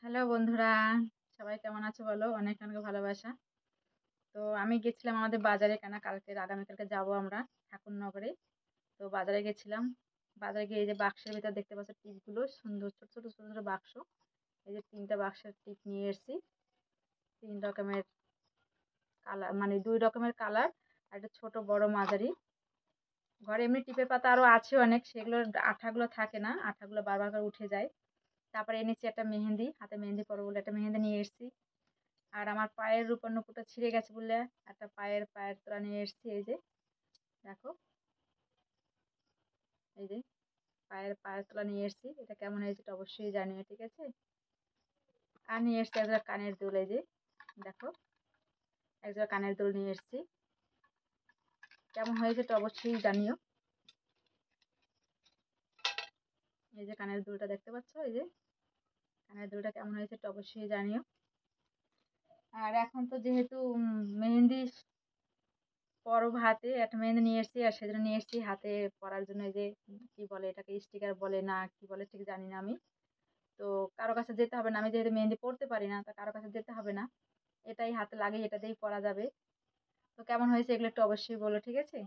Hello বন্ধুরা, সবাই কেমন আছো বলো? অনেক অনেক ভালোবাসা। তো আমি গেছিলাম আমাদের বাজারে, কেন আগামীকালকে যাব আমরা ঠাকুরনগরে। তো বাজারে গেছিলাম। বাজারে গিয়ে এই যে বাক্সের ভিতর দেখতে পাচ্ছ টিপগুলো, সুন্দর ছোট ছোট ছোট ছোট বাক্স। এই যে 3টা বাক্সের টিপ নিয়ে এসেছি। 3 রকমের কালার, মানে 2 রকমের কালার। আর একটা ছোট বড় মাঝারি। ঘরে এমনি টিপের পাতা আরো আছে অনেক, সেগুলোর আঠাগুলো থাকে না, আঠাগুলো বারবার করে উঠে যায়। তারপরে এনেছি একটা মেহেন্দি, হাতে মেহেন্দি পরবো বলে একটা মেহেন্দি নিয়ে এসেছি। আর আমার পায়ের রূপোর নুপুরটা ছিঁড়ে গেছে বলে একটা পায়ের তোড়া নিয়ে এসেছি। এই যে দেখো, এই যে পায়ের তোলা নিয়ে এসেছি। এটা কেমন হয়েছে এটা অবশ্যই জানিও, ঠিক আছে? আর নিয়ে এসেছি একজোড়া কানের দুল। এই যে দেখো, একজোড়া কানের দুল নিয়ে এসেছি। কেমন হয়েছে এটা অবশ্যই জানিও। এই যে কানের দুলটা দেখতে পাচ্ছ, এই যে কানের দুলটা কেমন হয়েছে এটা অবশ্যই জানিও। আর এখন তো যেহেতু মেহেন্দি পরব, হাতে একটা মেহেন্দি নিয়ে এসেছি, আর সেজন্য নিয়ে এসেছি হাতে পরার জন্য। এই যে কি বলে এটাকে, স্টিকার বলে না কি বলে ঠিক জানি না আমি। তো কারো কাছে যেতে হবে না, আমি যেহেতু মেহেন্দি পড়তে পারি না, তা কারো কাছে যেতে হবে না। এটাই হাতে লাগে, এটাতেই পরা যাবে। তো কেমন হয়েছে এগুলো একটু অবশ্যই বলো, ঠিক আছে?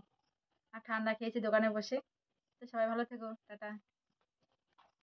আর ঠান্ডা খেয়েছি দোকানে বসে। তো সবাই ভালো থেকো, টাটা।